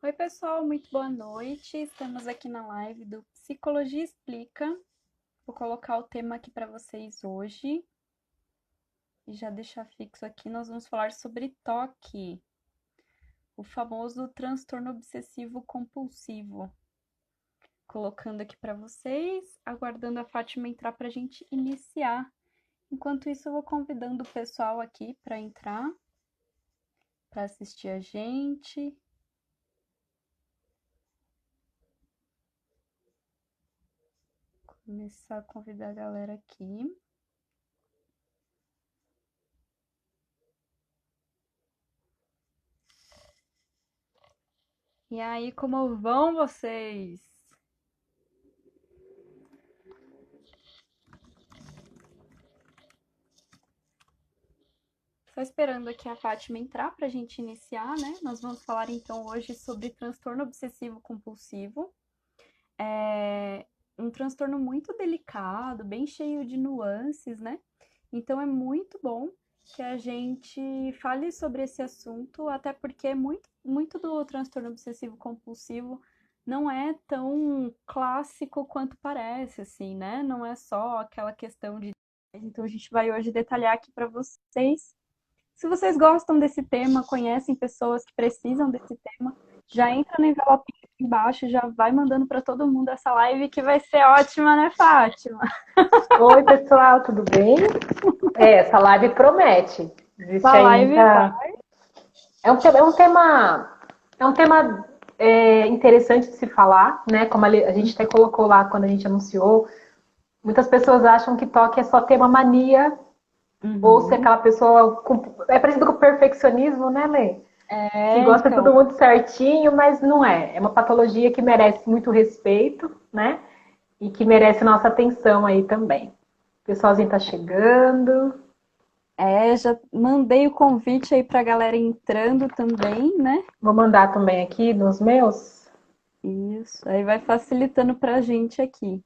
Oi, pessoal, muito boa noite. Estamos aqui na live do Psicologia Explica. Vou colocar o tema aqui para vocês hoje. E já deixar fixo aqui, nós vamos falar sobre TOC, o famoso transtorno obsessivo compulsivo. Colocando aqui para vocês, aguardando a Fátima entrar para a gente iniciar. Enquanto isso, eu vou convidando o pessoal aqui para entrar, para assistir a gente. Começar a convidar a galera aqui. E aí, como vão vocês? Só esperando aqui a Fátima entrar para a gente iniciar, né? Nós vamos falar então hoje sobre transtorno obsessivo compulsivo. É um transtorno muito delicado, bem cheio de nuances, né? Então é muito bom que a gente fale sobre esse assunto, até porque muito do transtorno obsessivo compulsivo não é tão clássico quanto parece, assim, né? Não é só aquela questão de. Então a gente vai hoje detalhar aqui para vocês. Se vocês gostam desse tema, conhecem pessoas que precisam desse tema, já entra no envelope aqui embaixo, já vai mandando para todo mundo essa live que vai ser ótima, né, Fátima? Oi, pessoal, tudo bem? Essa live promete. Existe A aí live muita. vai. É um tema interessante de se falar, né? Como a gente até colocou lá quando a gente anunciou. Muitas pessoas acham que toque é só ter uma mania, ou se Uhum. aquela pessoa. É parecido com o perfeccionismo, né, Lê? Que É, gosta de tudo então. muito certinho, mas não é. É uma patologia que merece muito respeito, né? E que merece nossa atenção aí também. O pessoalzinho tá chegando. Já mandei o convite aí pra galera entrando também, né? Vou mandar também aqui nos meus. Isso, aí vai facilitando pra gente aqui.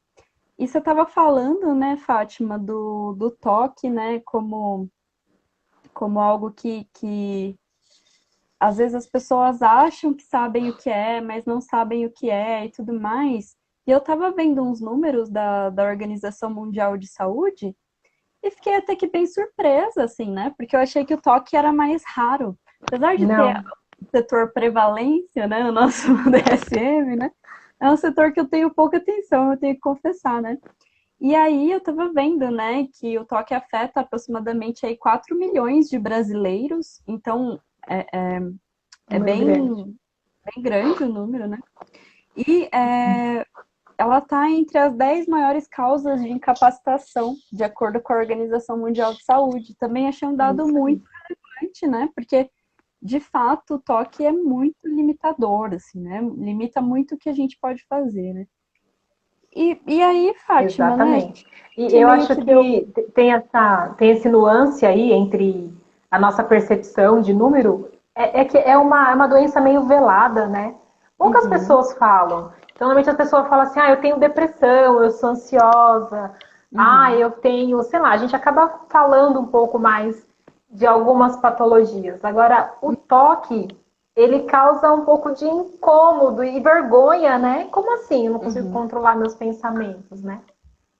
E você estava falando, né, Fátima, do toque, né, como algo que às vezes as pessoas acham que sabem o que é, mas não sabem o que é e tudo mais. E eu estava vendo uns números da Organização Mundial de Saúde e fiquei até que bem surpresa, assim, né? Porque eu achei que o toque era mais raro. Apesar de ter Não. o setor prevalência, né, no nosso DSM, né? É um setor que eu tenho pouca atenção, eu tenho que confessar, né? E aí eu estava vendo, né, que o toque afeta aproximadamente aí 4 milhões de brasileiros, então é Número grande. bem grande o número, né? E ela está entre as 10 maiores causas de incapacitação, de acordo com a Organização Mundial de Saúde. Também achei um É dado isso aí. muito relevante, né? Porque, de fato, o toque é muito limitador, assim, né? Limita muito o que a gente pode fazer, né? E aí, Fátima, né? A Exatamente. gente E que eu meio acho que deu. que tem esse nuance aí entre a nossa percepção de número, é que é uma doença meio velada, né? Poucas Uhum, pessoas falam. Então, normalmente as pessoas falam assim, eu tenho depressão, eu sou ansiosa, uhum, eu tenho, sei lá, a gente acaba falando um pouco mais de algumas patologias. Agora, o toque, ele causa um pouco de incômodo e vergonha, né? Como assim? Eu não consigo uhum, controlar meus pensamentos, né?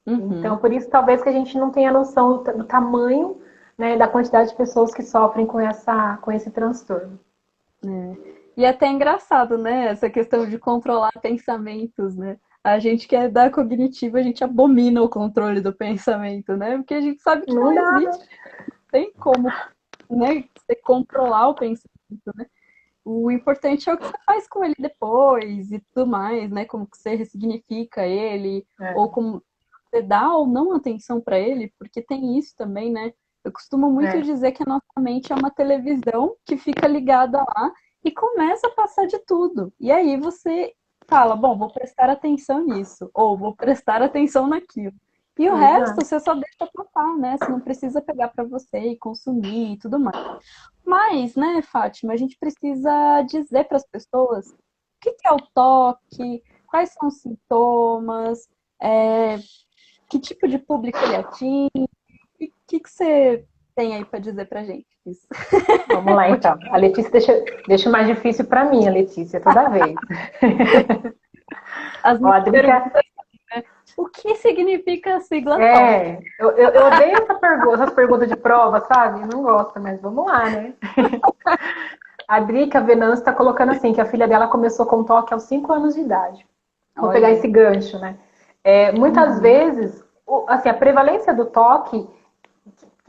Então, uhum. por isso, talvez que a gente não tenha noção do tamanho, né, da quantidade de pessoas que sofrem com esse transtorno. É. E é até engraçado, né? Essa questão de controlar pensamentos, né? A gente que é da cognitiva, a gente abomina o controle do pensamento, né? Porque a gente sabe que não Não dá, né? existe, não tem como, né, você controlar o pensamento, né? O importante é o que você faz com ele depois e tudo mais, né? Como que você ressignifica ele, ou É, como você dá ou não atenção para ele, porque tem isso também, né? Eu costumo muito é, dizer que a nossa mente é uma televisão que fica ligada lá e começa a passar de tudo. E aí você fala, bom, vou prestar atenção nisso, ou vou prestar atenção naquilo. E o resto exato. você só deixa passar, né? Você não precisa pegar para você e consumir e tudo mais. Mas, né, Fátima, a gente precisa dizer para as pessoas o que é o toque, quais são os sintomas, é, que tipo de público ele atinge, o que você. tem aí para dizer pra gente isso? Vamos lá, então. A Letícia deixa mais difícil para mim, a Letícia, toda vez. As Ó, a minhas Drica, perguntas, né? O que significa a sigla TOC? eu odeio essas perguntas de prova, sabe? Não gosto, mas vamos lá, né? A Drica Venâncio está colocando assim, que a filha dela começou com toque aos 5 anos de idade. Vou pegar Olha. esse gancho, né? Muitas Uhum. vezes, assim, a prevalência do toque,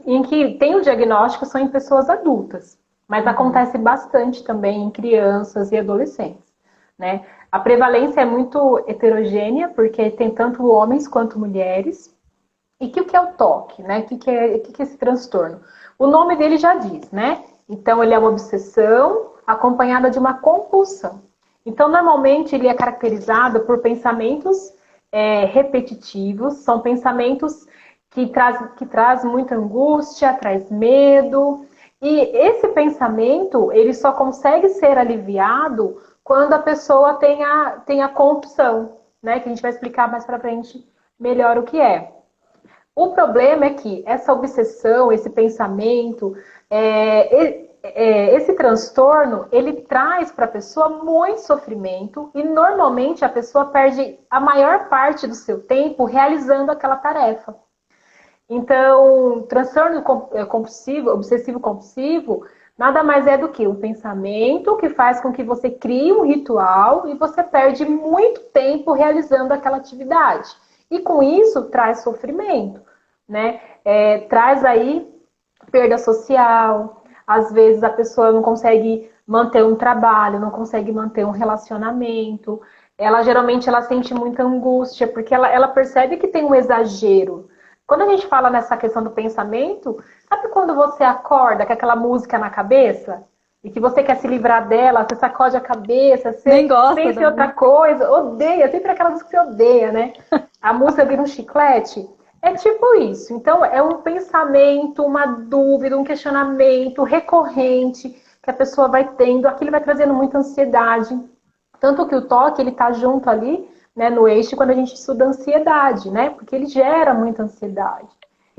em que tem o diagnóstico, são em pessoas adultas, mas Uhum. acontece bastante também em crianças e adolescentes, né? A prevalência é muito heterogênea, porque tem tanto homens quanto mulheres. E o que é o toque, né? O que é esse transtorno? O nome dele já diz, né? Então, ele é uma obsessão acompanhada de uma compulsão. Então, normalmente, ele é caracterizado por pensamentos repetitivos, são pensamentos que traz muita angústia, traz medo. E esse pensamento, ele só consegue ser aliviado quando a pessoa tem a compulsão, né? Que a gente vai explicar mais para frente melhor o que é. O problema é que essa obsessão, esse pensamento, esse transtorno, ele traz para a pessoa muito sofrimento e normalmente a pessoa perde a maior parte do seu tempo realizando aquela tarefa. Então, transtorno compulsivo, obsessivo compulsivo, nada mais é do que um pensamento que faz com que você crie um ritual e você perde muito tempo realizando aquela atividade. E com isso traz sofrimento, né? Traz aí perda social, às vezes a pessoa não consegue manter um trabalho, não consegue manter um relacionamento. Ela geralmente ela sente muita angústia, porque ela percebe que tem um exagero. Quando a gente fala nessa questão do pensamento, sabe quando você acorda com aquela música na cabeça? E que você quer se livrar dela, você sacode a cabeça, Nem você gosta pensa da em outra música. coisa, odeia, sempre aquela música que você odeia, né? A música vira um chiclete. É tipo isso. Então, é um pensamento, uma dúvida, um questionamento recorrente que a pessoa vai tendo. Aquilo vai trazendo muita ansiedade. Tanto que o toque, ele tá junto ali, né, no eixo, quando a gente estuda ansiedade, né? Porque ele gera muita ansiedade.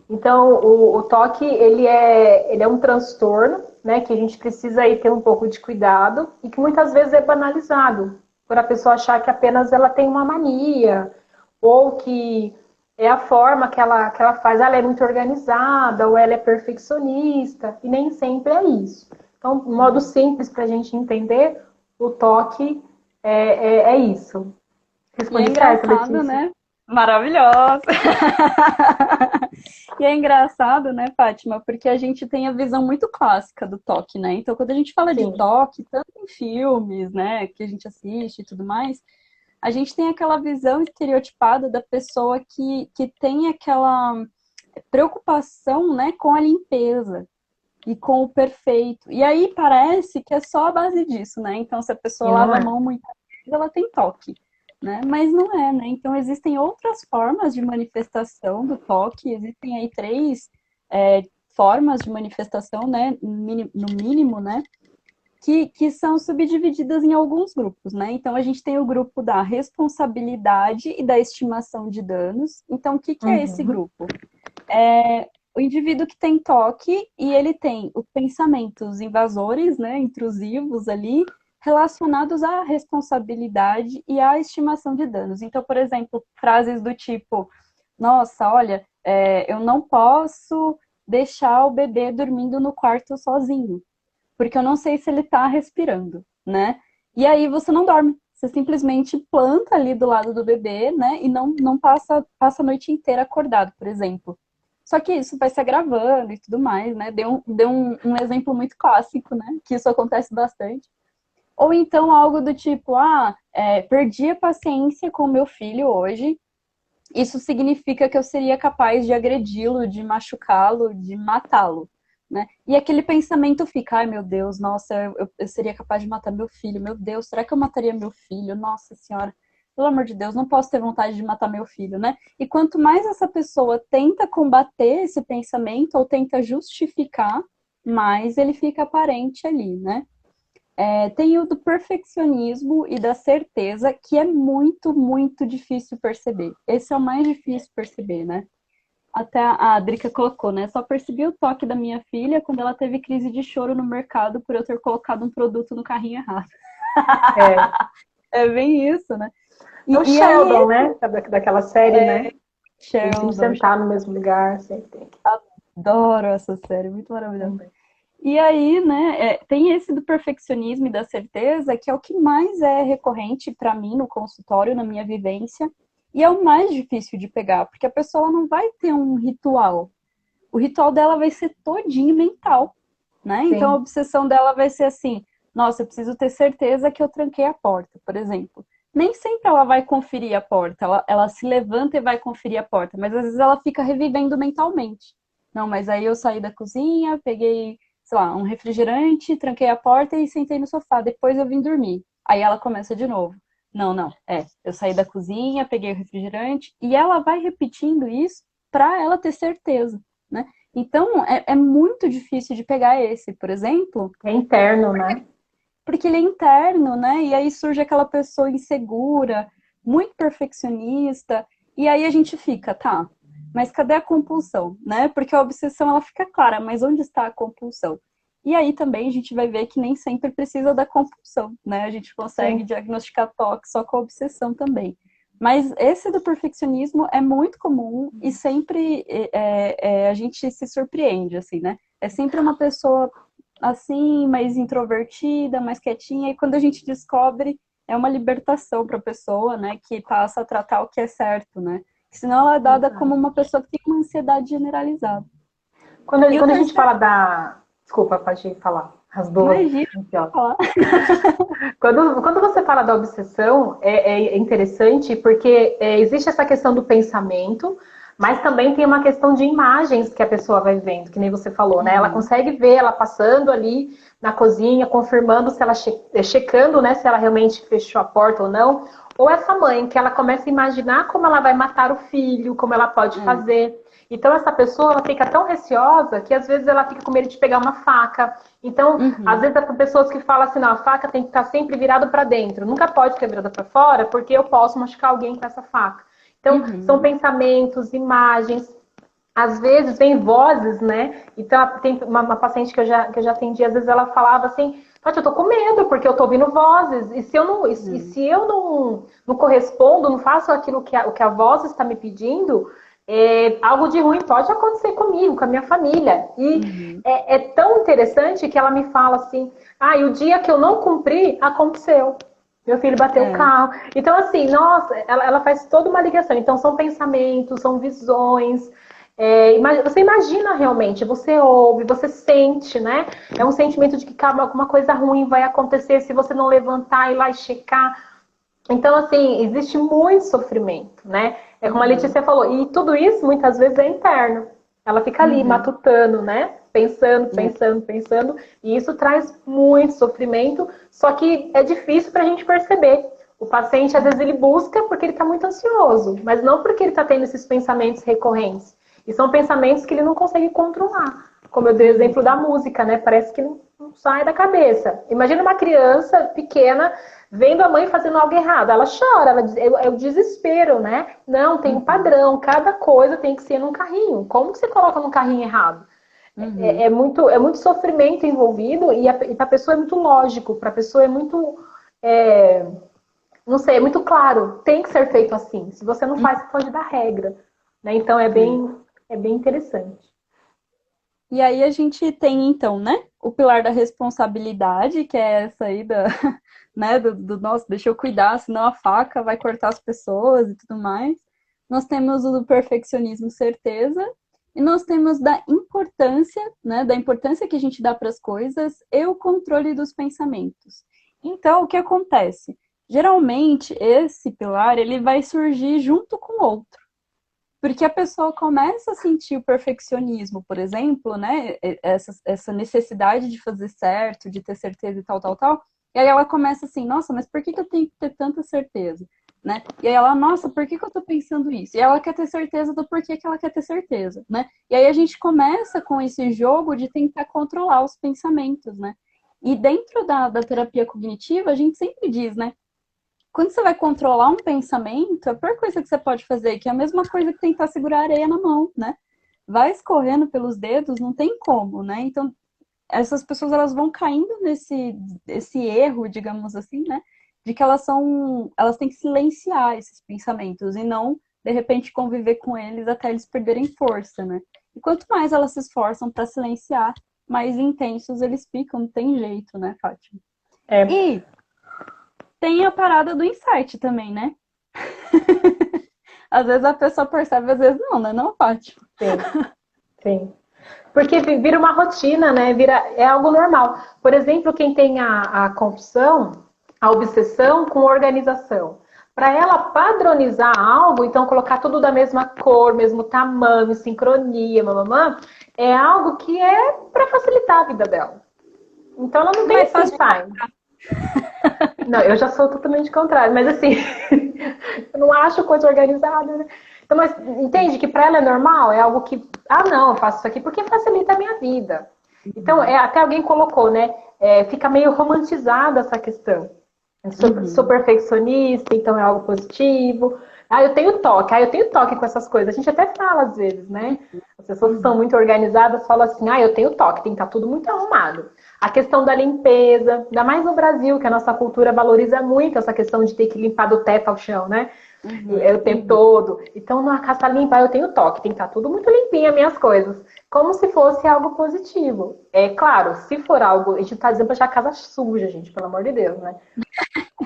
Então, o toque, ele é um transtorno, né, que a gente precisa aí ter um pouco de cuidado e que muitas vezes é banalizado, por a pessoa achar que apenas ela tem uma mania, ou que é a forma que ela faz, ela é muito organizada, ou ela é perfeccionista, e nem sempre é isso. Então, um modo simples para a gente entender, o toque é isso. E é Respondi certo, engraçado, Letícia? né? Maravilhosa! E é engraçado, né, Fátima? Porque a gente tem a visão muito clássica do toque, né? Então, quando a gente fala de Sim. toque, tanto em filmes, né, que a gente assiste e tudo mais, a gente tem aquela visão estereotipada da pessoa que tem aquela preocupação, né, com a limpeza e com o perfeito. E aí parece que é só a base disso, né? Então, se a pessoa E não lava a é. mão muitas vezes, ela tem toque, né? Mas não é, né? Então, existem outras formas de manifestação do toque, existem aí três formas de manifestação, né? No mínimo, né? Que são subdivididas em alguns grupos, né? Então, a gente tem o grupo da responsabilidade e da estimação de danos. Então, o que que é esse Uhum. grupo? O indivíduo que tem toque e ele tem os pensamentos invasores, né, intrusivos ali, relacionados à responsabilidade e à estimação de danos. Então, por exemplo, frases do tipo: nossa, olha, eu não posso deixar o bebê dormindo no quarto sozinho, porque eu não sei se ele está respirando, né? E aí você não dorme. Você simplesmente planta ali do lado do bebê, né? E não passa a noite inteira acordado, por exemplo. Só que isso vai se agravando e tudo mais, né? Deu um exemplo muito clássico, né? Que isso acontece bastante. Ou então algo do tipo, perdi a paciência com meu filho hoje, isso significa que eu seria capaz de agredi-lo, de machucá-lo, de matá-lo. Né? E aquele pensamento fica, ai meu Deus, nossa, eu seria capaz de matar meu filho, meu Deus, será que eu mataria meu filho? Nossa senhora, pelo amor de Deus, não posso ter vontade de matar meu filho, né? E quanto mais essa pessoa tenta combater esse pensamento ou tenta justificar, mais ele fica aparente ali, né? Tem o do perfeccionismo e da certeza, que é muito, muito difícil perceber. Esse é o mais difícil perceber, né? Até a Drica colocou, né? Só percebi o toque da minha filha quando ela teve crise de choro no mercado por eu ter colocado um produto no carrinho errado. É, É bem isso, né? é o E aí, Sheldon, né? Daquela série, né? Tem que sempre Sheldon, sentar no mesmo lugar, sempre tem que. adoro essa série, muito maravilhosa. Também. E aí, né, tem esse do perfeccionismo e da certeza, que é o que mais é recorrente para mim no consultório, na minha vivência, e é o mais difícil de pegar, porque a pessoa não vai ter um ritual. O ritual dela vai ser todinho mental, né? Então a Sim, obsessão dela vai ser assim: nossa, eu preciso ter certeza que eu tranquei a porta, por exemplo. Nem sempre ela vai conferir a porta, ela se levanta e vai conferir a porta, mas às vezes ela fica revivendo mentalmente. Não, mas aí eu saí da cozinha, peguei, sei lá, um refrigerante, tranquei a porta e sentei no sofá, depois eu vim dormir. Aí ela começa de novo. Não, não, eu saí da cozinha, peguei o refrigerante, e ela vai repetindo isso para ela ter certeza, né? Então, é muito difícil de pegar esse, por exemplo, é interno, né? porque ele é interno, né? E aí surge aquela pessoa insegura, muito perfeccionista, e aí a gente fica, tá, mas cadê a compulsão, né? Porque a obsessão, ela fica clara, mas onde está a compulsão? E aí também a gente vai ver que nem sempre precisa da compulsão, né? A gente consegue Sim. diagnosticar toque só com a obsessão também. Mas esse do perfeccionismo é muito comum e sempre a gente se surpreende, assim, né? É sempre uma pessoa assim, mais introvertida, mais quietinha, e quando a gente descobre, é uma libertação para a pessoa, né, que passa a tratar o que é certo, né? Senão ela é dada como Exato. uma pessoa que tem uma ansiedade generalizada. Quando, E o quando a gente terceiro, fala da. Desculpa, pode falar. As duas. imagina, Aqui, ó. falar. Quando você fala da obsessão, é interessante porque existe essa questão do pensamento, mas também tem uma questão de imagens que a pessoa vai vendo, que nem você falou, né? Ela Uhum, consegue ver ela passando ali na cozinha, confirmando se ela checando, né, se ela realmente fechou a porta ou não. Ou essa mãe que ela começa a imaginar como ela vai matar o filho, como ela pode é, fazer. Então essa pessoa ela fica tão receosa que às vezes ela fica com medo de pegar uma faca. Então, às uhum, vezes tem pessoas que falam assim, não, a faca tem que estar sempre virada para dentro, nunca pode ficar virada para fora, porque eu posso machucar alguém com essa faca. Então, são uhum, pensamentos, imagens, às vezes vem vozes, né? Então, tem uma paciente que eu já atendi, às vezes ela falava assim, Paty, eu tô com medo, porque eu tô ouvindo vozes, e se eu não, e uhum, se eu não correspondo, não faço aquilo que a voz está me pedindo, algo de ruim pode acontecer comigo, com a minha família. E uhum, é tão interessante que ela me fala assim, e o dia que eu não cumpri, aconteceu. Meu filho bateu o é, carro. Então, assim, nossa, ela faz toda uma ligação. Então, são pensamentos, são visões. Você imagina realmente, você ouve, você sente, né? É um sentimento de que alguma coisa ruim vai acontecer se você não levantar, ir lá e checar. Então, assim, existe muito sofrimento, né? É como a uhum, Letícia falou, e tudo isso muitas vezes é interno. Ela fica ali uhum, matutando, né? Pensando, é, pensando, pensando, e isso traz muito sofrimento, só que é difícil para a gente perceber. O paciente, às vezes, ele busca porque ele está muito ansioso, mas não porque ele está tendo esses pensamentos recorrentes. E são pensamentos que ele não consegue controlar. Como eu dei o exemplo da uhum, música, né? Parece que não sai da cabeça. Imagina uma criança pequena vendo a mãe fazendo algo errado. Ela chora, é o desespero, né? Não, tem um uhum, padrão, cada coisa tem que ser num carrinho. Como que você coloca num carrinho errado? uhum, É muito sofrimento envolvido e para a pessoa é muito lógico, para a pessoa é muito. É, não sei, é muito claro, tem que ser feito assim. Se você não faz, você pode dar regra. Né? Então é. é bem interessante. E aí a gente tem, então, né, o pilar da responsabilidade, que é essa aí da, né, do nosso, deixa eu cuidar, senão a faca vai cortar as pessoas e tudo mais. Nós temos o do perfeccionismo, certeza, e nós temos da importância, né, da importância que a gente dá para as coisas e o controle dos pensamentos. Então, o que acontece? Geralmente, esse pilar, ele vai surgir junto com o outro. Porque a pessoa começa a sentir o perfeccionismo, por exemplo, né? Essa necessidade de fazer certo, de ter certeza e tal, tal, tal. E aí ela começa assim, nossa, mas por que eu tenho que ter tanta certeza? Né? E aí ela, nossa, por que eu tô pensando isso? E ela quer ter certeza do porquê que ela quer ter certeza, né? E aí a gente começa com esse jogo de tentar controlar os pensamentos, né? E dentro da terapia cognitiva, a gente sempre diz, né? quando você vai controlar um pensamento, a pior coisa que você pode fazer, que é a mesma coisa que tentar segurar areia na mão, né? Vai escorrendo pelos dedos, não tem como, né? Então, essas pessoas elas vão caindo nesse esse erro, digamos assim, né? De que elas têm que silenciar esses pensamentos e não, de repente, conviver com eles até eles perderem força, né? E quanto mais elas se esforçam para silenciar, mais intensos eles ficam, não tem jeito, né, Fátima? É, E tem a parada do insight também, né? Às vezes a pessoa percebe, às vezes não, né? Não, Fátima? sim, sim. Porque vira uma rotina, né? É algo normal. Por exemplo, quem tem a compulsão, a obsessão com organização. Para ela padronizar algo, então colocar tudo da mesma cor, mesmo tamanho, sincronia, mamamã, é algo que é para facilitar a vida dela. Então ela não tem Mais esse fácil de... insight. Não, eu já sou totalmente contrário, mas assim, eu não acho coisa organizada, né? Então, mas entende que para ela é normal? É algo que, não, eu faço isso aqui porque facilita a minha vida. Então, até alguém colocou, né? Fica meio romantizada essa questão. Sou Uhum. perfeccionista, então é algo positivo. Eu tenho toque com essas coisas. A gente até fala às vezes, né? As pessoas que são Uhum. muito organizadas falam assim, eu tenho toque, tem que estar tudo muito arrumado. A questão da limpeza, ainda mais no Brasil, que a nossa cultura valoriza muito essa questão de ter que limpar do teto ao chão, né? O Uhum. tempo todo. Então, na casa limpa, eu tenho toque, tem que estar tudo muito limpinho, as minhas coisas. Como se fosse algo positivo. É claro, se for algo. A gente tá dizendo pra deixar a casa suja, gente, pelo amor de Deus, né?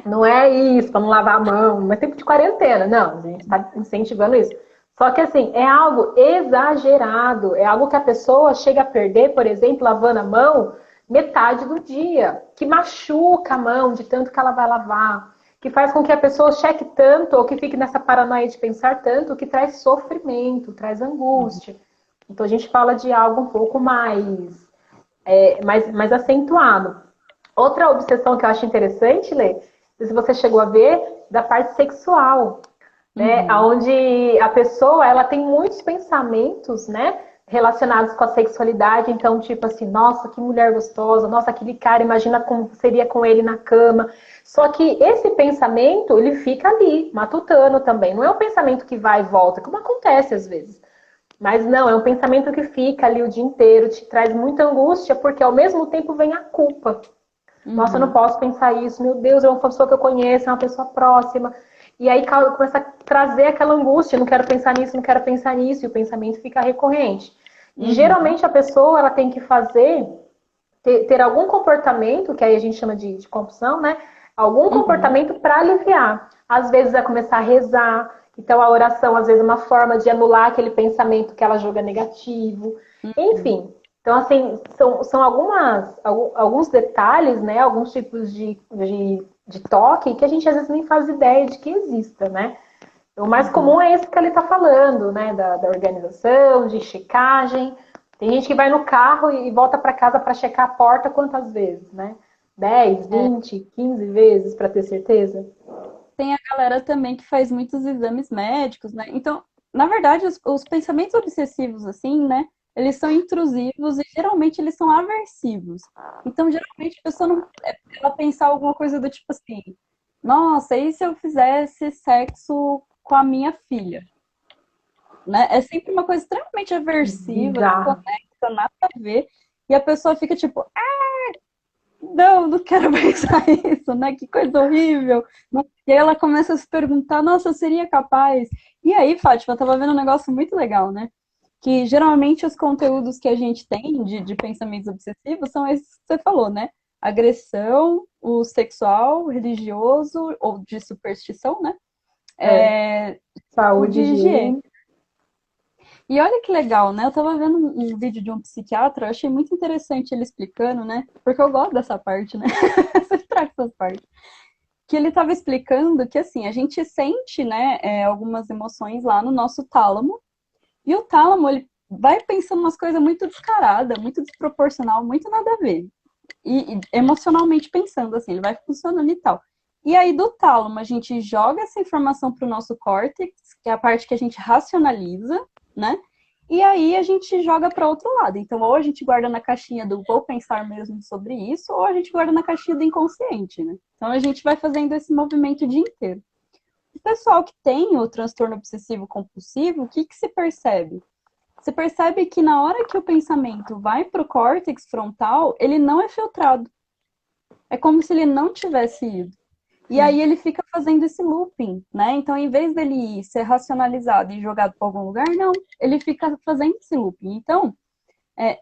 Não é isso, para não lavar a mão, não é tempo de quarentena, não, a gente está incentivando isso. Só que assim, é algo exagerado, é algo que a pessoa chega a perder, por exemplo, lavando a mão metade do dia, que machuca a mão de tanto que ela vai lavar, que faz com que a pessoa cheque tanto ou que fique nessa paranoia de pensar tanto, que traz sofrimento, traz angústia. Então a gente fala de algo um pouco mais acentuado. Outra obsessão que eu acho interessante, Lê, se você chegou a ver, da parte sexual, né? Uhum. Onde a pessoa ela tem muitos pensamentos, né? Relacionados com a sexualidade, então, tipo assim, nossa, que mulher gostosa, nossa, aquele cara, imagina como seria com ele na cama. Só que esse pensamento, ele fica ali, matutando também. Não é um pensamento que vai e volta, como acontece às vezes. Mas não, é um pensamento que fica ali o dia inteiro, te traz muita angústia, porque ao mesmo tempo vem a culpa. Nossa, eu não Uhum. posso pensar isso. Meu Deus, é uma pessoa que eu conheço, é uma pessoa próxima. E aí começa a trazer aquela angústia. Não quero pensar nisso, não quero pensar nisso. E o pensamento fica recorrente. E Uhum. geralmente a pessoa ela tem que ter algum comportamento, que aí a gente chama de compulsão, né? Algum Uhum. comportamento para aliviar. Às vezes é começar a rezar. Então a oração, às vezes, é uma forma de anular aquele pensamento que ela julga negativo. Uhum. Enfim, então, assim, são alguns detalhes, né? Alguns tipos de toque que a gente às vezes nem faz ideia de que exista, né? O mais Uhum. comum é esse que ele está falando, né? Da organização, de checagem. Tem gente que vai no carro e volta para casa para checar a porta quantas vezes, né? 10, É, 20, 15 vezes para ter certeza? tem a galera também que faz muitos exames médicos, né? Então, na verdade, os pensamentos obsessivos, assim, né? Eles são intrusivos e geralmente eles são aversivos. Então, geralmente, a pessoa não. Ela pensar alguma coisa do tipo assim: nossa, e se eu fizesse sexo com a minha filha? Né? É sempre uma coisa extremamente aversiva, Bizarro. desconecta, nada a ver. E a pessoa fica tipo, não, não quero pensar isso, né? Que coisa horrível. E aí ela começa a se perguntar, nossa, eu seria capaz? E aí, Fátima, eu tava vendo um negócio muito legal, né? Que geralmente os conteúdos que a gente tem de pensamentos obsessivos são esses que você falou, né? Agressão, o sexual, o religioso, ou de superstição, né? É, É, o de saúde, higiene. higiene. E olha que legal, né? Eu tava vendo um vídeo de um psiquiatra, eu achei muito interessante ele explicando, né? Porque eu gosto dessa parte, né? Você traz essas partes. Que ele tava explicando que, assim, a gente sente, né, algumas emoções lá no nosso tálamo, e o tálamo, ele vai pensando umas coisas muito descaradas, muito desproporcional, muito nada a ver. E emocionalmente pensando, assim, ele vai funcionando e tal. E aí, do tálamo, a gente joga essa informação pro nosso córtex, que é a parte que a gente racionaliza, né? E aí a gente joga para outro lado. Então, ou a gente guarda na caixinha do vou pensar mesmo sobre isso, ou a gente guarda na caixinha do inconsciente, né? Então a gente vai fazendo esse movimento o dia inteiro. O pessoal que tem o transtorno obsessivo compulsivo, o que que se percebe? Você percebe que na hora que o pensamento vai para o córtex frontal, ele não é filtrado. É como se ele não tivesse ido. E aí ele fica fazendo esse looping, né? Então, em vez dele ser racionalizado e jogado para algum lugar, não. Ele fica fazendo esse looping. Então,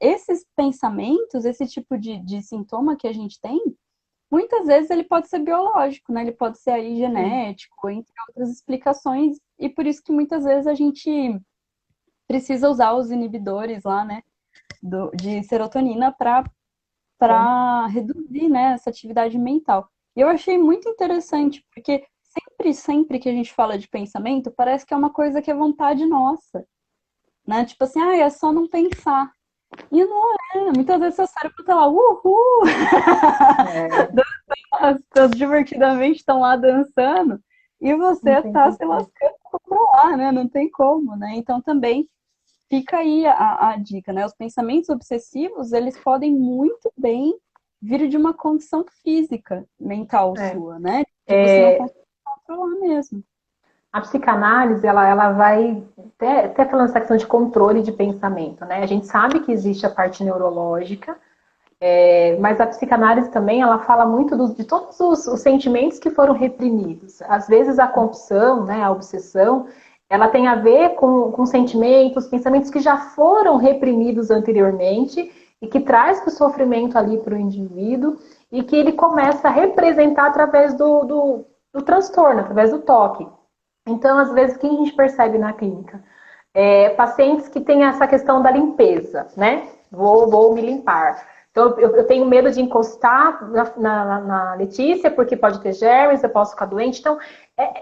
esses pensamentos, esse tipo de sintoma que a gente tem, muitas vezes ele pode ser biológico, né? Ele pode ser aí genético, entre outras explicações. E por isso que muitas vezes a gente precisa usar os inibidores lá, né? De serotonina para reduzir, né, essa atividade mental. E eu achei muito interessante, porque sempre que a gente fala de pensamento, parece que é uma coisa que é vontade nossa, né? Tipo assim, é só não pensar. E não é. Muitas vezes seu cérebro tá lá, uhul! As divertidamente estão lá dançando, e você tá se lascando pra controlar, né? Não tem como, né? Então também fica aí a dica, né? Os pensamentos obsessivos, eles podem muito bem vir de uma condição física mental É. sua, né? De você não conseguir controlar mesmo. A psicanálise, ela vai até falando essa questão de controle de pensamento, né? A gente sabe que existe a parte neurológica, mas a psicanálise também, ela fala muito de todos os sentimentos que foram reprimidos. Às vezes a compulsão, né, a obsessão, ela tem a ver com sentimentos, pensamentos que já foram reprimidos anteriormente e que traz o sofrimento ali para o indivíduo e que ele começa a representar através do transtorno, através do toque. Então, às vezes, o que a gente percebe na clínica? Pacientes que têm essa questão da limpeza, né? Vou me limpar. Então, eu tenho medo de encostar na Letícia, porque pode ter germes, eu posso ficar doente. Então,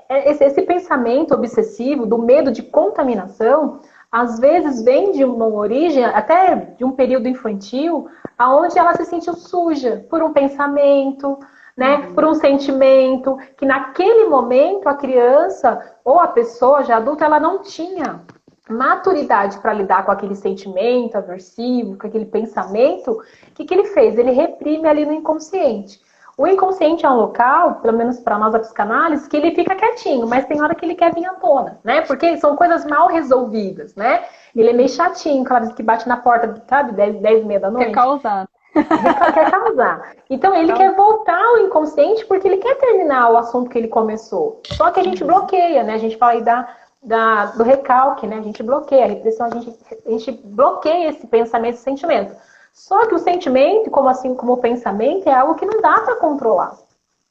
esse pensamento obsessivo, do medo de contaminação, às vezes vem de uma origem, até de um período infantil, aonde ela se sentiu suja por um pensamento, né, por um sentimento, que naquele momento a criança ou a pessoa já adulta, ela não tinha maturidade para lidar com aquele sentimento aversivo, com aquele pensamento. O que ele fez? Ele reprime ali no inconsciente. O inconsciente é um local, pelo menos para nós da psicanálise, que ele fica quietinho, mas tem hora que ele quer vir à tona, né? Porque são coisas mal resolvidas, né? Ele é meio chatinho, aquela vez que bate na porta, sabe, 10h30 da noite. Quer causar. Quer causar. Então ele quer voltar ao inconsciente porque ele quer terminar o assunto que ele começou. Só que a gente bloqueia, né? A gente fala aí do recalque, né? A gente bloqueia a repressão, a gente bloqueia esse pensamento, esse sentimento. Só que o sentimento, como assim como o pensamento, é algo que não dá para controlar.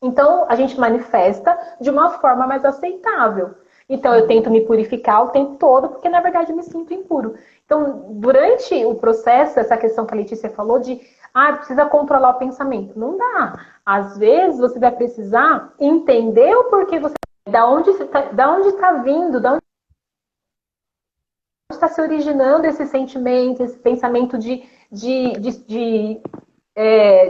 Então a gente manifesta de uma forma mais aceitável. Então eu tento me purificar o tempo todo, porque na verdade eu me sinto impuro. Então, durante o processo, essa questão que a Letícia falou de precisa controlar o pensamento. Não dá. Às vezes você vai precisar entender o porquê você. Da onde está vindo, da onde está se originando esse sentimento, esse pensamento de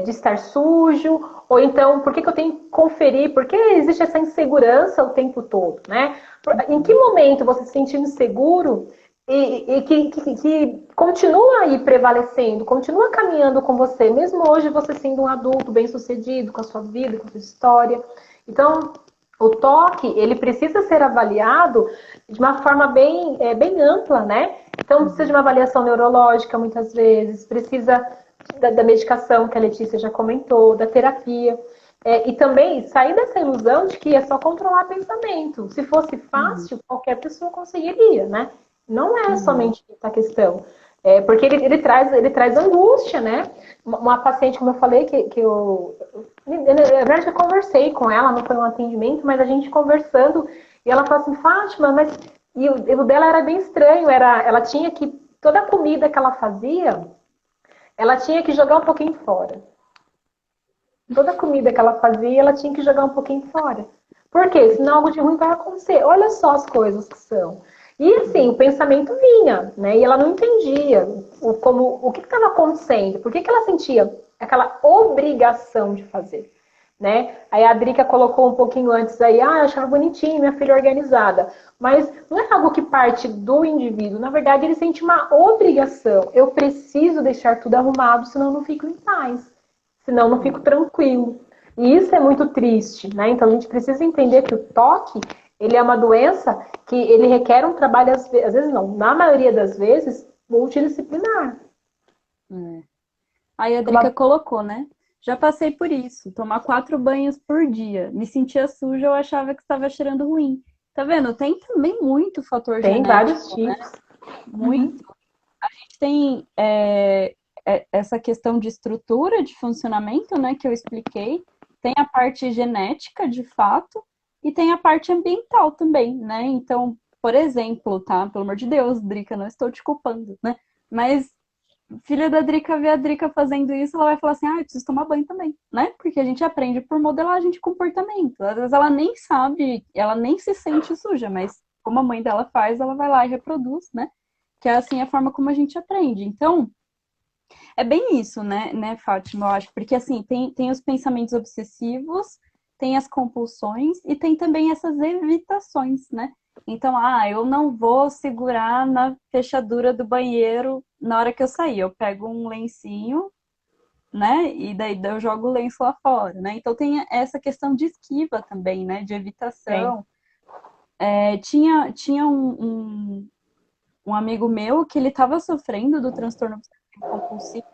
estar sujo, ou então, por que eu tenho que conferir? Por que existe essa insegurança o tempo todo, né? Em que momento você se sentir inseguro e que continua aí prevalecendo, continua caminhando com você, mesmo hoje você sendo um adulto bem-sucedido com a sua vida, com a sua história. Então, o toque, ele precisa ser avaliado de uma forma bem ampla, né? Então, precisa de uma avaliação neurológica, muitas vezes, precisa da medicação, que a Letícia já comentou, da terapia. E também sair dessa ilusão de que é só controlar pensamento. Se fosse fácil, qualquer pessoa conseguiria, né? Não é somente essa questão. Porque ele traz angústia, né? Uma paciente, como eu falei, que eu... Na verdade, eu conversei com ela, não foi um atendimento, mas a gente conversando, e ela falou assim, Fátima, mas... E o dela era bem estranho, ela tinha que... Toda a comida que ela fazia, ela tinha que jogar um pouquinho fora. Toda a comida que ela fazia, ela tinha que jogar um pouquinho fora. Por quê? Senão algo de ruim vai acontecer. Olha só as coisas que são. E assim, o pensamento vinha, né? E ela não entendia o que estava acontecendo. Por que ela sentia aquela obrigação de fazer? né? Aí a Drica colocou um pouquinho antes aí, eu achava bonitinho, minha filha organizada. Mas não é algo que parte do indivíduo, na verdade ele sente uma obrigação. Eu preciso deixar tudo arrumado, senão eu não fico em paz, senão eu não fico tranquilo. E isso é muito triste, né? Então a gente precisa entender que o toque, ele é uma doença que ele requer um trabalho, às vezes não, na maioria das vezes, multidisciplinar. É. Aí a Drica Uma... colocou, né? Já passei por isso, tomar 4 banhos por dia. Me sentia suja, eu achava que estava cheirando ruim. Tá vendo? Tem também muito fator Tem vários genético, né? tipos. Muito. A gente tem essa questão de estrutura, de funcionamento, né, que eu expliquei. Tem a parte genética, de fato, e tem a parte ambiental também, né? Então, por exemplo, tá? Pelo amor de Deus, Drica, não estou te culpando, né? Mas filha da Drica vê a Drica fazendo isso, ela vai falar assim, eu preciso tomar banho também, né? Porque a gente aprende por modelagem de comportamento. Às vezes ela nem sabe, ela nem se sente suja, mas como a mãe dela faz, ela vai lá e reproduz, né? Que é assim a forma como a gente aprende. Então, é bem isso, né, Fátima, eu acho, porque assim, tem os pensamentos obsessivos, tem as compulsões e tem também essas evitações, né? Então, eu não vou segurar na fechadura do banheiro na hora que eu sair. Eu pego um lencinho, né? E daí eu jogo o lenço lá fora, né? Então tem essa questão de esquiva também, né? De Tem. evitação. Tinha um amigo meu que ele estava sofrendo do transtorno obsessivo compulsivo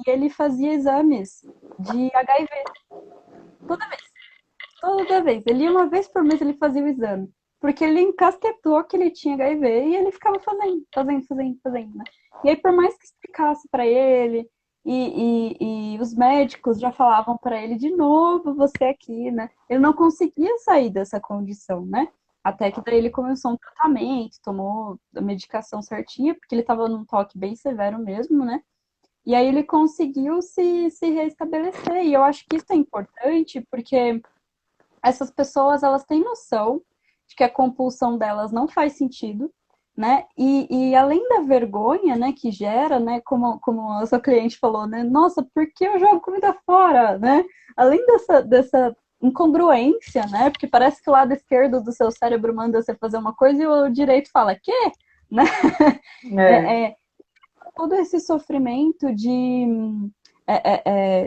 e ele fazia exames de HIV toda vez, toda vez. Ele ia uma vez por mês ele fazia o exame, porque ele encasquetou que ele tinha HIV e ele ficava fazendo, né? E aí por mais que explicasse para ele e os médicos já falavam para ele de novo você aqui, né? Ele não conseguia sair dessa condição, né? Até que daí ele começou um tratamento, tomou a medicação certinha, porque ele estava num toque bem severo mesmo, né? E aí ele conseguiu se reestabelecer. E eu acho que isso é importante, porque essas pessoas, elas têm noção de que a compulsão delas não faz sentido, né? E além da vergonha, né, que gera, né, como a sua cliente falou, né? Nossa, por que eu jogo comida fora, né? Além dessa incongruência, né? Porque parece que o lado esquerdo do seu cérebro manda você fazer uma coisa e o direito fala, quê? Né? É. É, todo esse sofrimento de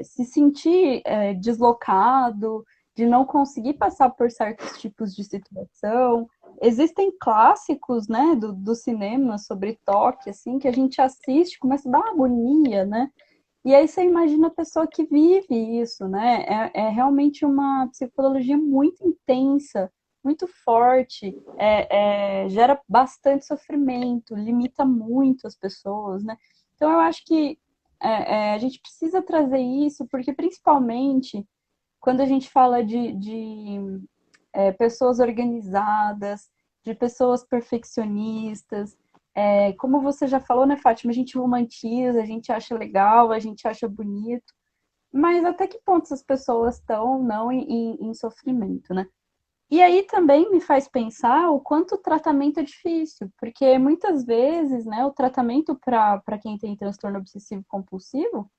se sentir deslocado, de não conseguir passar por certos tipos de situação. Existem clássicos, né, do cinema sobre toque, assim, que a gente assiste, começa a dar uma agonia, né? E aí você imagina a pessoa que vive isso, né? É realmente uma psicologia muito intensa, muito forte, gera bastante sofrimento, limita muito as pessoas, né? Então eu acho que a gente precisa trazer isso, porque principalmente quando a gente fala de pessoas organizadas, de pessoas perfeccionistas. Como você já falou, né, Fátima? A gente romantiza, a gente acha legal, a gente acha bonito, mas até que ponto essas pessoas estão não em sofrimento, né? E aí também me faz pensar o quanto o tratamento é difícil, porque muitas vezes, né, o tratamento para quem tem transtorno obsessivo compulsivo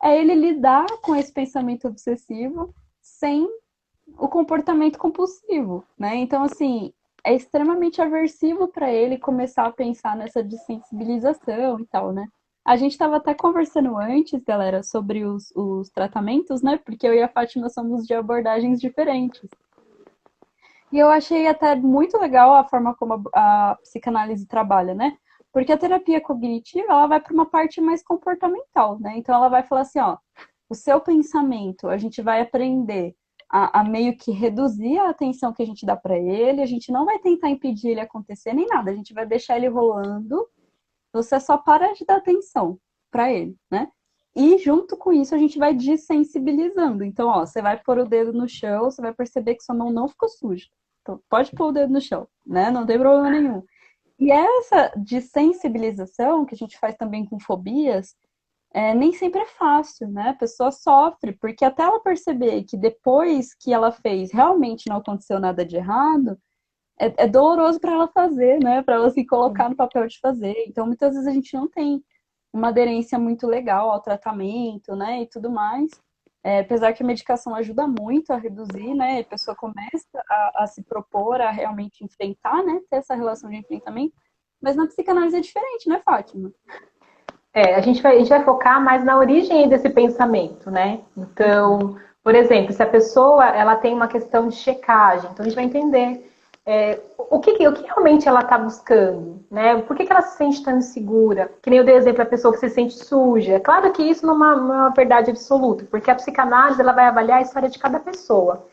é ele lidar com esse pensamento obsessivo sem o comportamento compulsivo, né? Então, assim, é extremamente aversivo para ele começar a pensar nessa desensibilização e tal, né? A gente estava até conversando antes, galera, sobre os tratamentos, né? Porque eu e a Fátima somos de abordagens diferentes. E eu achei até muito legal a forma como a psicanálise trabalha, né? Porque a terapia cognitiva, ela vai para uma parte mais comportamental, né? Então ela vai falar assim, ó, o seu pensamento, a gente vai aprender a meio que reduzir a atenção que a gente dá para ele, a gente não vai tentar impedir ele acontecer nem nada, a gente vai deixar ele rolando, você só para de dar atenção para ele, né? E junto com isso a gente vai desensibilizando. Então, ó, você vai pôr o dedo no chão, você vai perceber que sua mão não ficou suja. Então, pode pôr o dedo no chão, né? Não tem problema nenhum. E essa desensibilização, que a gente faz também com fobias, nem sempre é fácil, né? A pessoa sofre, porque até ela perceber que depois que ela fez realmente não aconteceu nada de errado, é doloroso para ela fazer, né? Para ela se colocar no papel de fazer. Então, muitas vezes a gente não tem uma aderência muito legal ao tratamento, né? E tudo mais. Apesar que a medicação ajuda muito a reduzir, né? A pessoa começa a se propor a realmente enfrentar, né? Ter essa relação de enfrentamento. Mas na psicanálise é diferente, né, Fátima? A gente vai focar mais na origem desse pensamento, né? Então, por exemplo, se a pessoa ela tem uma questão de checagem, então a gente vai entender o que realmente ela está buscando, né? Por que ela se sente tão insegura? Que nem eu dei exemplo, a pessoa que se sente suja. Claro que isso não é uma verdade absoluta, porque a psicanálise ela vai avaliar a história de cada pessoa.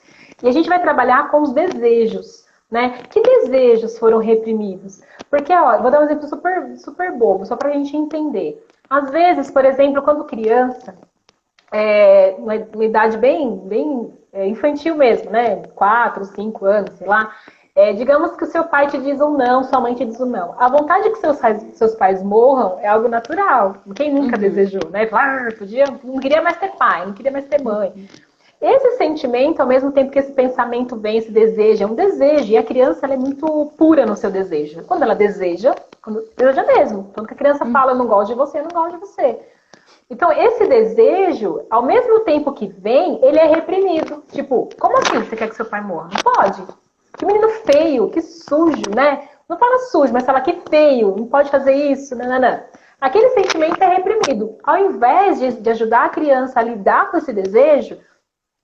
E a gente vai trabalhar com os desejos, né? Que desejos foram reprimidos? Porque, ó, vou dar um exemplo super, super bobo, só para a gente entender. Às vezes, por exemplo, quando criança, uma idade bem infantil mesmo, né? 4, 5 anos, sei lá. Digamos que o seu pai te diz um não, sua mãe te diz um não. A vontade que seus pais morram é algo natural. Quem nunca desejou, né? Falar, não queria mais ter pai, não queria mais ter mãe. Esse sentimento, ao mesmo tempo que esse pensamento vem, esse desejo, é um desejo. E a criança ela é muito pura no seu desejo. Quando ela deseja, deseja mesmo. Quando a criança fala, não gosto de você, não gosto de você. Então, esse desejo, ao mesmo tempo que vem, ele é reprimido. Tipo, como assim você quer que seu pai morra? Não pode. Que menino feio, que sujo, né? Não fala sujo, mas fala que feio, não pode fazer isso, não. Aquele sentimento é reprimido. Ao invés de ajudar a criança a lidar com esse desejo,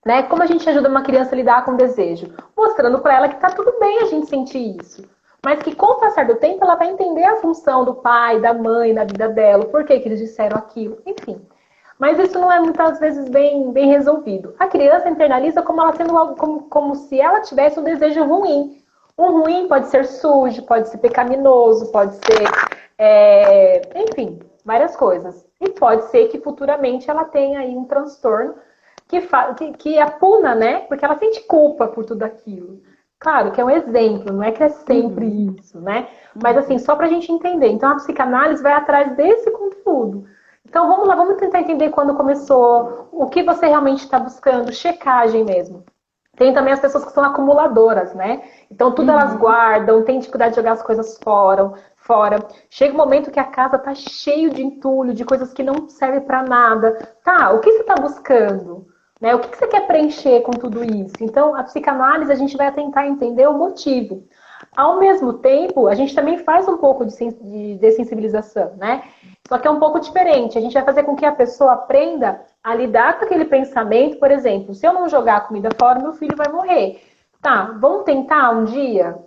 né? Como a gente ajuda uma criança a lidar com o desejo? Mostrando para ela que tá tudo bem a gente sentir isso. Mas que com o passar do tempo ela vai entender a função do pai, da mãe na vida dela, por que eles disseram aquilo, enfim. Mas isso não é muitas vezes bem resolvido. A criança internaliza como ela sendo algo como se ela tivesse um desejo ruim. O ruim pode ser sujo, pode ser pecaminoso, pode ser, enfim, várias coisas. E pode ser que futuramente ela tenha aí um transtorno que a puna, né? Porque ela sente culpa por tudo aquilo. Claro que é um exemplo, não é que é sempre isso, né? Mas assim, só pra gente entender. Então a psicanálise vai atrás desse conteúdo. Então vamos lá, vamos tentar entender quando começou, o que você realmente está buscando, checagem mesmo. Tem também as pessoas que são acumuladoras, né? Então tudo elas guardam, tem dificuldade de jogar as coisas fora. Chega um momento que a casa tá cheio de entulho, de coisas que não servem para nada. Tá, o que você está buscando? Né? O que você quer preencher com tudo isso? Então, a psicanálise, a gente vai tentar entender o motivo. Ao mesmo tempo, a gente também faz um pouco de dessensibilização, né? Só que é um pouco diferente. A gente vai fazer com que a pessoa aprenda a lidar com aquele pensamento. Por exemplo, se eu não jogar a comida fora, meu filho vai morrer. Tá, vamos tentar um dia?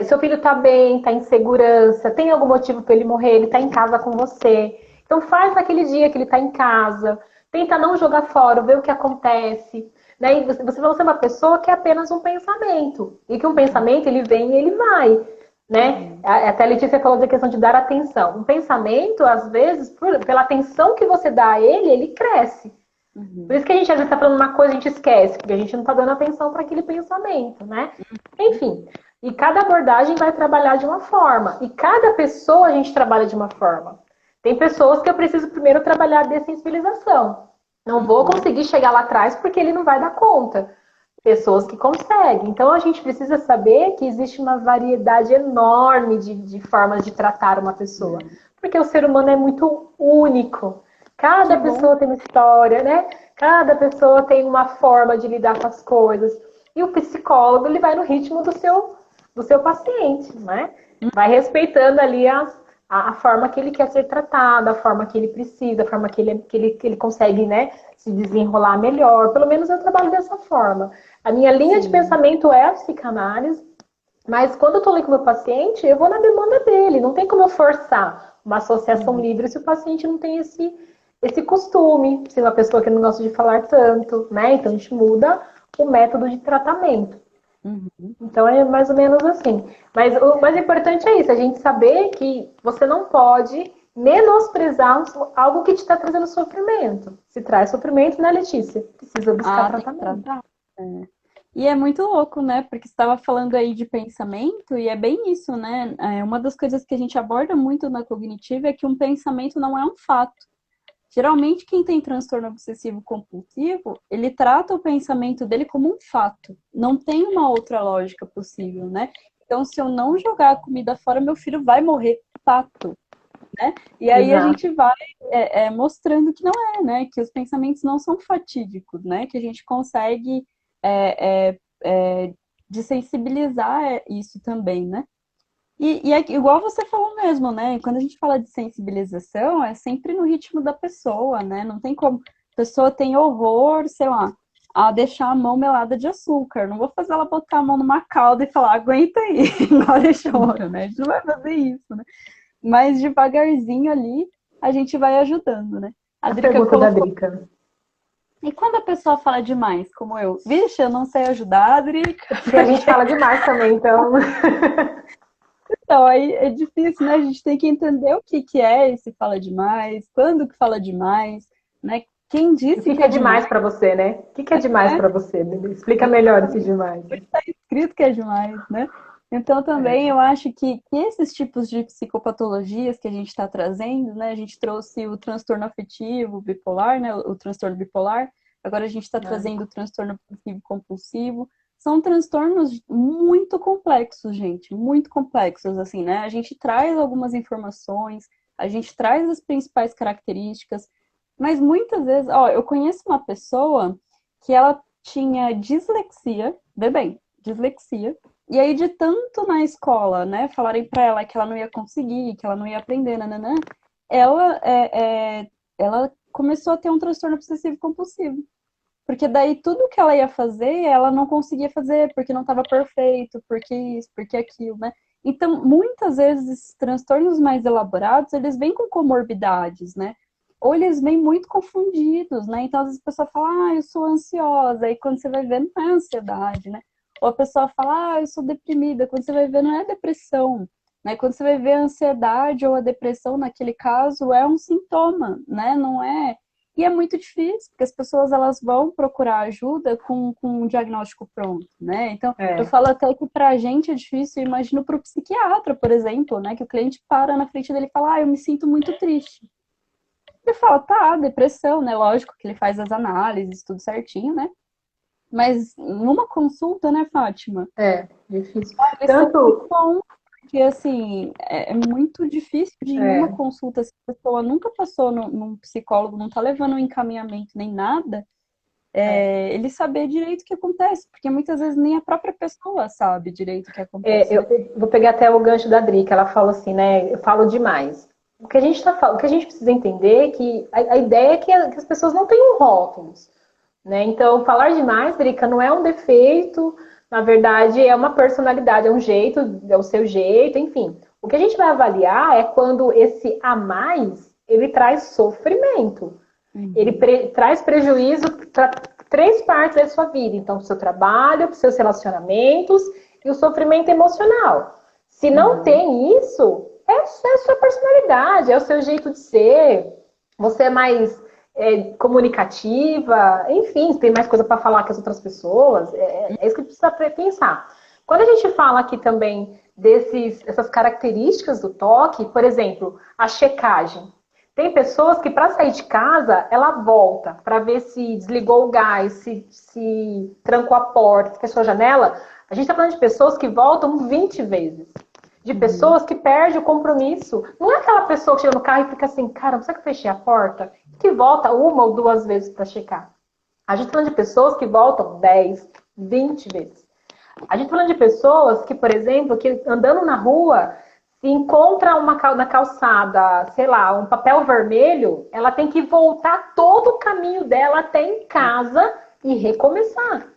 Seu filho tá bem, tá em segurança, tem algum motivo para ele morrer, ele tá em casa com você. Então faz naquele dia que ele tá em casa. Tenta não jogar fora, ver o que acontece. Né? E você vai ser uma pessoa que é apenas um pensamento. E que um pensamento, ele vem e ele vai. Né? Até a Letícia falou da questão de dar atenção. Um pensamento, às vezes, pela atenção que você dá a ele, ele cresce. Por isso que a gente às vezes está falando uma coisa e a gente esquece, porque a gente não está dando atenção para aquele pensamento, né? Enfim, e cada abordagem vai trabalhar de uma forma. E cada pessoa a gente trabalha de uma forma. Tem pessoas que eu preciso primeiro trabalhar a dessensibilização. Não vou conseguir chegar lá atrás porque ele não vai dar conta. Pessoas que conseguem. Então a gente precisa saber que existe uma variedade enorme de formas de tratar uma pessoa. Porque o ser humano é muito único. Cada pessoa tem uma história, né? Cada pessoa tem uma forma de lidar com as coisas. E o psicólogo, ele vai no ritmo do seu paciente, né? Vai respeitando ali a forma que ele quer ser tratado, a forma que ele precisa, a forma que ele consegue, né, se desenrolar melhor. Pelo menos eu trabalho dessa forma. A minha linha de pensamento é a psicanálise, mas quando eu estou ali com o meu paciente, eu vou na demanda dele. Não tem como eu forçar uma associação livre se o paciente não tem esse costume, se é uma pessoa que não gosta de falar tanto, né? Então a gente muda o método de tratamento. Então é mais ou menos assim. Mas o mais importante é isso, a gente saber que você não pode menosprezar algo que te está trazendo sofrimento. Se traz sofrimento, né, Letícia? Precisa buscar Tem que tratamento. tratar. E é muito louco, né? Porque você estava falando aí de pensamento, e é bem isso, né? Uma das coisas que a gente aborda muito na cognitiva é que um pensamento não é um fato. Geralmente, quem tem transtorno obsessivo compulsivo, ele trata o pensamento dele como um fato. Não tem uma outra lógica possível, né? Então, se eu não jogar a comida fora, meu filho vai morrer, fato. né? E aí a Exato. gente vai mostrando que não é, né? Que os pensamentos não são fatídicos, né? Que a gente consegue é, é, é, desensibilizar isso também, né? E é igual você falou mesmo, né? Quando a gente fala de sensibilização, é sempre no ritmo da pessoa, né? Não tem como. A pessoa tem horror, sei lá, a deixar a mão melada de açúcar. Não vou fazer ela botar a mão numa calda e falar, aguenta aí, engole choro, né? A gente não vai fazer isso, né? Mas devagarzinho ali, a gente vai ajudando, né? A A Drica pergunta da colocou. Drica. E quando a pessoa fala demais, como eu? Vixe, eu não sei ajudar, Drica. É porque a gente fala demais também, então. Então, aí é difícil, né? A gente tem que entender o que que é esse fala demais, quando que fala demais, né? Quem E o disse que que que é é demais, demais para você, né? O que que é demais né? para você, Bebê? Explica melhor esse demais. Está escrito que é demais, né? Então, também É, eu acho que esses tipos de psicopatologias que a gente está trazendo, né? A gente trouxe o transtorno afetivo bipolar, né? O transtorno bipolar. Agora a gente está é. trazendo o transtorno obsessivo compulsivo. São transtornos muito complexos, gente, muito complexos, assim, né? A gente traz algumas informações, a gente traz as principais características, mas muitas vezes, ó, eu conheço uma pessoa que ela tinha dislexia, vê bem, dislexia, e aí de tanto na escola, né, falarem para ela que ela não ia conseguir, que ela não ia aprender, nananã, ela, ela começou a ter um transtorno obsessivo compulsivo. Porque daí tudo que ela ia fazer, ela não conseguia fazer, porque não estava perfeito, porque isso, porque aquilo, né? Então, muitas vezes, transtornos mais elaborados, eles vêm com comorbidades, né? Ou eles vêm muito confundidos, né? Então, às vezes a pessoa fala, ah, eu sou ansiosa, aí quando você vai ver, não é ansiedade, né? Ou a pessoa fala, ah, eu sou deprimida, quando você vai ver, não é depressão, né? Quando você vai ver a ansiedade ou a depressão, naquele caso, é um sintoma, né? Não é. E é muito difícil, porque as pessoas elas vão procurar ajuda com um diagnóstico pronto, né? Então, eu É. falo até que para a gente é difícil, eu imagino para o psiquiatra, por exemplo, né? Que o cliente para na frente dele e fala, ah, eu me sinto muito triste. Ele fala, tá, depressão, né? Lógico que ele faz as análises, tudo certinho, né? Mas numa consulta, né, Fátima? É, difícil. Eles são muito Tanto, bons, porque assim, é muito difícil de em uma é, consulta, se a pessoa nunca passou num psicólogo, não tá levando um encaminhamento nem nada, é. ele saber direito o que acontece, porque muitas vezes nem a própria pessoa sabe direito o que É, acontece, né? eu vou pegar até o gancho da Dri, que ela falou assim, né? Eu falo demais. O que a gente o que a gente precisa entender é que a ideia é que as pessoas não tenham rótulos, né? Então, falar demais, Drica, não é um defeito, na verdade é uma personalidade, é um jeito, é o seu jeito, enfim. O que a gente vai avaliar é quando esse a mais ele traz sofrimento. Ele Uhum, traz prejuízo para três partes da sua vida. Então, o seu trabalho, os seus relacionamentos e o sofrimento emocional. Se não uhum, tem isso, é a sua personalidade, é o seu jeito de ser. Você é mais comunicativa, enfim, tem mais coisa para falar que as outras pessoas. É isso que precisa pensar. Quando a gente fala aqui também dessas características do toque, por exemplo, a checagem. Tem pessoas que, para sair de casa, ela volta para ver se desligou o gás, se trancou a porta, se fechou a janela. A gente está falando de pessoas que voltam 20 vezes. De uhum, pessoas que perdem o compromisso. Não é aquela pessoa que chega no carro e fica assim, cara, será que eu fechei a porta? Que volta uma ou duas vezes para checar. A gente está falando de pessoas que voltam 10, 20 vezes. A gente está falando de pessoas que, por exemplo, que andando na rua, se encontra na calçada, sei lá, um papel vermelho, ela tem que voltar todo o caminho dela até em casa e recomeçar.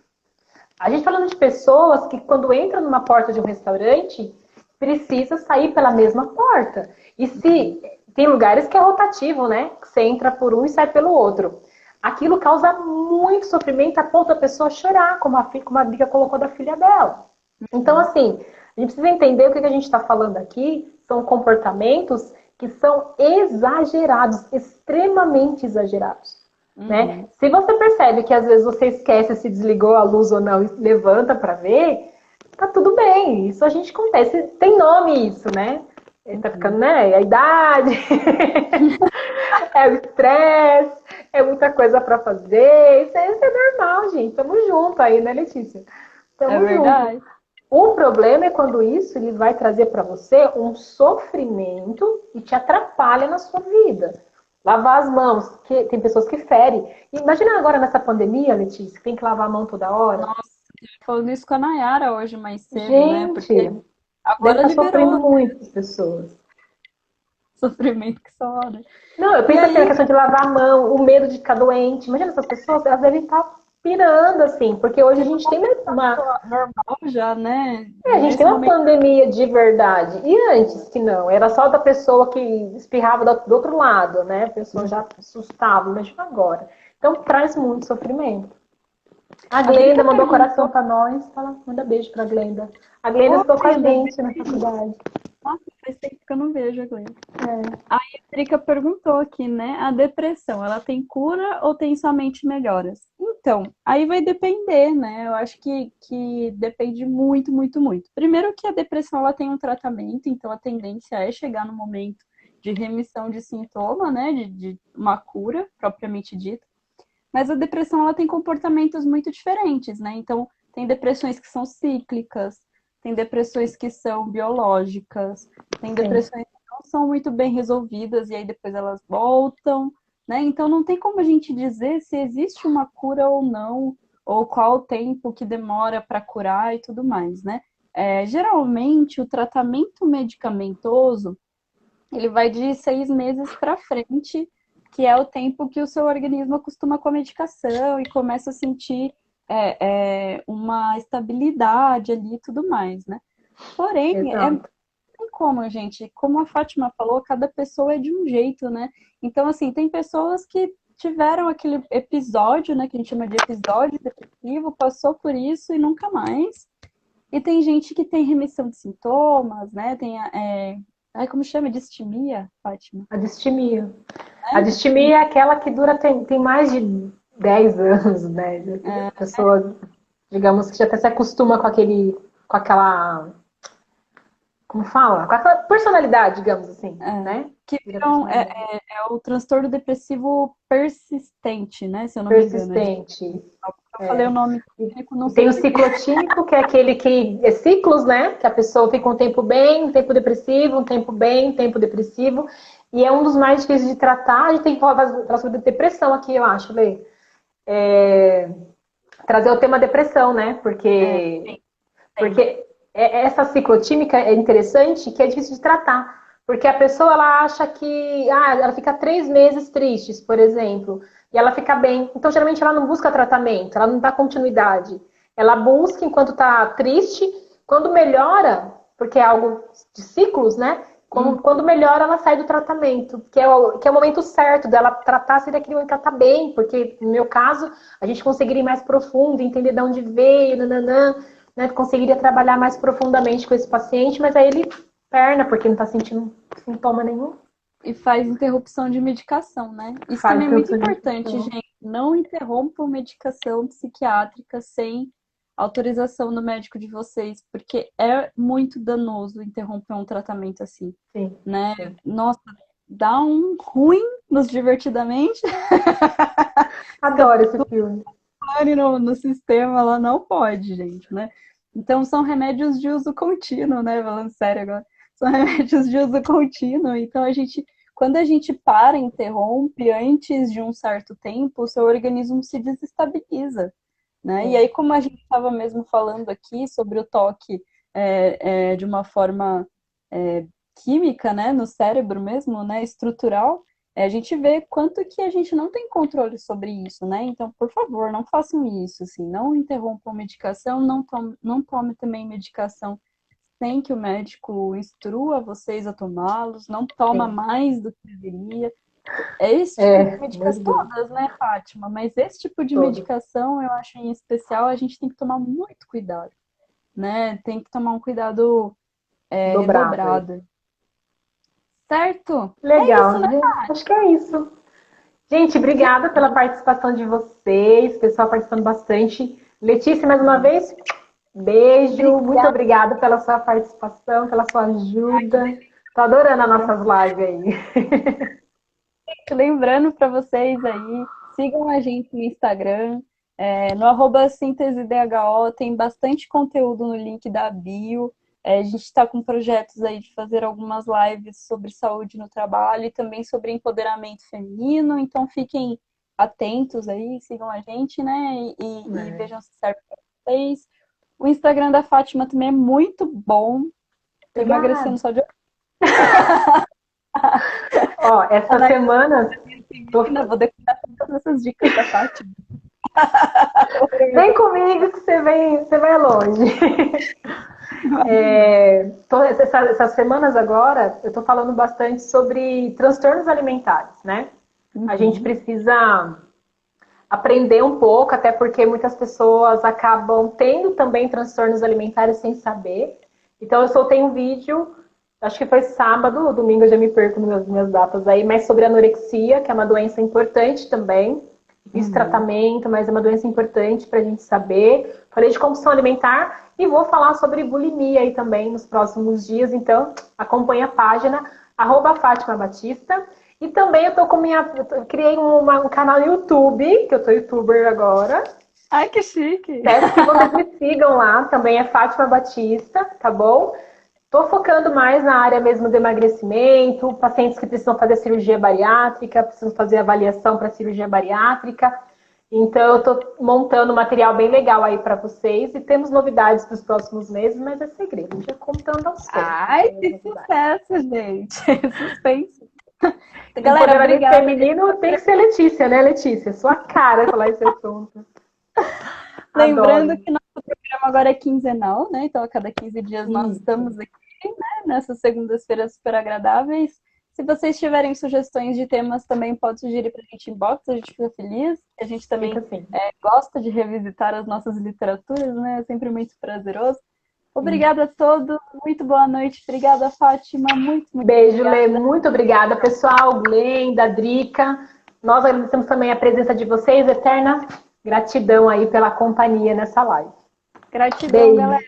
A gente está falando de pessoas que, quando entram numa porta de um restaurante, precisa sair pela mesma porta. E se tem lugares que é rotativo, né? Que você entra por um e sai pelo outro. Aquilo causa muito sofrimento a ponto da pessoa chorar, como a Bia colocou da filha dela. Então, uhum, assim, a gente precisa entender o que a gente está falando aqui são comportamentos que são exagerados, extremamente exagerados. Né? uhum. Se você percebe que às vezes você esquece se desligou a luz ou não e levanta para ver, tá tudo bem. Isso a gente acontece. Tem nome isso, né? Tá ficando, Uhum. né? É a idade, é o estresse, é muita coisa para fazer. Isso é normal, gente. Tamo junto aí, né, Letícia? É Tamo junto. verdade. O problema é quando isso ele vai trazer para você um sofrimento e te atrapalha na sua vida. Lavar as mãos, que tem pessoas que ferem. Imagina agora nessa pandemia, Letícia, que tem que lavar a mão toda hora. Nossa, falando isso com a Nayara hoje mais cedo, né? Gente, Porque deve agora estar sofrendo liberou, né? muito as pessoas. Sofrimento que só, né? Não, eu E penso assim, na aí, questão de lavar a mão, o medo de ficar doente. Imagina essas pessoas, elas devem estar pirando, assim, porque hoje a gente tem normal já, né? a gente tem Nesse uma momento, pandemia de verdade. E antes que não, era só da pessoa que espirrava do outro lado, né? A pessoa já assustava, imagina agora. Então traz muito sofrimento. A a Drica Glenda mandou coração perguntou, pra nós. Fala, manda beijo pra Glenda. A Glenda oi, estudou com a Glenda, gente na faculdade. nossa, faz tempo que eu não vejo a Glenda. É. A Drica perguntou aqui, né? A depressão, ela tem cura ou tem somente melhoras? Então, aí vai depender, né? Eu acho que depende muito, muito, muito. Primeiro que a depressão, ela tem um tratamento, então a tendência é chegar no momento de remissão de sintoma, né? De uma cura, propriamente dita. Mas a depressão, ela tem comportamentos muito diferentes, né? Então, tem depressões que são cíclicas, tem depressões que são biológicas, tem Sim. depressões que não são muito bem resolvidas e aí depois elas voltam, né? Então, não tem como a gente dizer se existe uma cura ou não, ou qual o tempo que demora para curar e tudo mais, né? Geralmente, o tratamento medicamentoso, ele vai de 6 meses para frente, que é o tempo que o seu organismo acostuma com a medicação e começa a sentir uma estabilidade ali e tudo mais, né? Porém, Exato. tem como, gente, como a Fátima falou, cada pessoa é de um jeito, né? Então, assim, tem pessoas que tiveram aquele episódio, né, que a gente chama de episódio depressivo, passou por isso e nunca mais. E tem gente que tem remissão de sintomas, né? Tem como chama? Distimia, Fátima? A distimia. A É, distimia é aquela que dura, tem mais de 10 anos, né? A pessoa, digamos que já até se acostuma com aquela, como fala? Com aquela personalidade, digamos assim, né? que Vira viram, personalidade. é o transtorno depressivo persistente, né? Se eu não me engano. Persistente. Eu falei o nome E, técnico, não e sei tem o se. ciclotímico, que é aquele que é ciclos, né? Que a pessoa fica um tempo bem, um tempo depressivo, um tempo bem, um tempo depressivo. E é um dos mais difíceis de tratar. A gente tem que falar sobre depressão aqui, eu acho, Lê. Trazer o tema depressão, né? É, tem. Porque essa ciclotímica é interessante, que é difícil de tratar. Porque a pessoa ela acha que ela fica 3 meses tristes, por exemplo, e ela fica bem. Então, geralmente, ela não busca tratamento, ela não dá continuidade. Ela busca enquanto está triste, quando melhora, porque é algo de ciclos, né? Hum, Quando melhora, ela sai do tratamento, que é o momento certo dela tratar, seria aquele momento que ela tá bem, porque no meu caso, a gente conseguiria ir mais profundo, entender de onde veio, nananã, né? Conseguiria trabalhar mais profundamente com esse paciente, mas aí ele perna, porque não tá sentindo sintoma nenhum, e faz interrupção de medicação, né? Isso faz também é muito interrupção de importante, medicação. gente. Não interrompam medicação psiquiátrica sem autorização do médico de vocês, porque é muito danoso interromper um tratamento assim, Sim, né? sim. Nossa, dá um ruim nos divertidamente. Adoro esse filme. No sistema, ela não pode, gente, né? Então, são remédios de uso contínuo, né? Falando sério agora. São remédios de uso contínuo. Então, quando a gente para, interrompe antes de um certo tempo, o seu organismo se desestabiliza, né? E É, aí, como a gente estava mesmo falando aqui sobre o toque de uma forma química, né? No cérebro mesmo, né? Estrutural, a gente vê quanto que a gente não tem controle sobre isso, né? Então, por favor, não façam isso, assim, não interrompam medicação, não tome também medicação sem que o médico instrua vocês a tomá-los, não toma sim. mais do que deveria. É esse tipo de Meu medicação, Deus, todas, né, Fátima? Mas esse tipo de todo. medicação, eu acho em especial, a gente tem que tomar muito cuidado, né? Tem que tomar um cuidado Dobrado aí. redobrado. Certo? É isso, Legal, né? gente. Acho que é isso. Gente, obrigada pela participação de vocês, pessoal participando bastante. Letícia, mais uma vez, beijo. Muito Obrigada. obrigada pela sua participação, pela sua ajuda. Tô adorando as nossas lives aí. Lembrando para vocês aí, sigam a gente no Instagram, No arroba síntese_dho tem bastante conteúdo no link da bio. A gente está com projetos aí de fazer algumas lives sobre saúde no trabalho e também sobre empoderamento feminino. Então fiquem atentos aí, sigam a gente, né? E vejam se serve para vocês. O Instagram da Fátima também é muito bom. Tô Obrigada. emagrecendo só de. Ó, essa semana Vou decorar todas essas dicas da Fátima. vem comigo que você vai longe. Essas semanas agora, eu tô falando bastante sobre transtornos alimentares, né? A gente precisa aprender um pouco, até porque muitas pessoas acabam tendo também transtornos alimentares sem saber. Então, eu soltei um vídeo, acho que foi sábado, domingo eu já me perco nas minhas datas aí, mas sobre anorexia, que é uma doença importante também. Fiz tratamento, mas é uma doença importante para a gente saber. Falei de compulsão alimentar e vou falar sobre bulimia aí também nos próximos dias. Então, acompanhe a página, @Fátima Batista. E também eu criei um canal no YouTube, que eu tô youtuber agora. Ai, que chique! Peço que vocês me sigam lá, também é Fátima Batista, tá bom? Tô focando mais na área mesmo do emagrecimento, pacientes que precisam fazer cirurgia bariátrica, precisam fazer avaliação para cirurgia bariátrica. Então, eu tô montando um material bem legal aí para vocês e temos novidades para os próximos meses, mas é segredo, já contando aos poucos. Ai, que sucesso, gente! Suspense. Galera, Empoderamento obrigada. feminino tem que ser Letícia, né, Letícia? Sua cara falar esse assunto. Lembrando Adoro. que nosso programa agora é quinzenal, né? Então, a cada 15 dias nós estamos aqui, né? Nessas segundas-feiras super agradáveis. Se vocês tiverem sugestões de temas, também pode sugerir para a gente inbox, a gente fica feliz. A gente também Fica assim. gosta de revisitar as nossas literaturas, né? É sempre muito prazeroso. Obrigada a todos, muito boa noite. Obrigada, Fátima. Muito Beijo, obrigada. Lê. Muito obrigada, pessoal. Glenda, Drica. Nós agradecemos também a presença de vocês. Eterna gratidão aí pela companhia nessa live. Gratidão, Beijo. galera.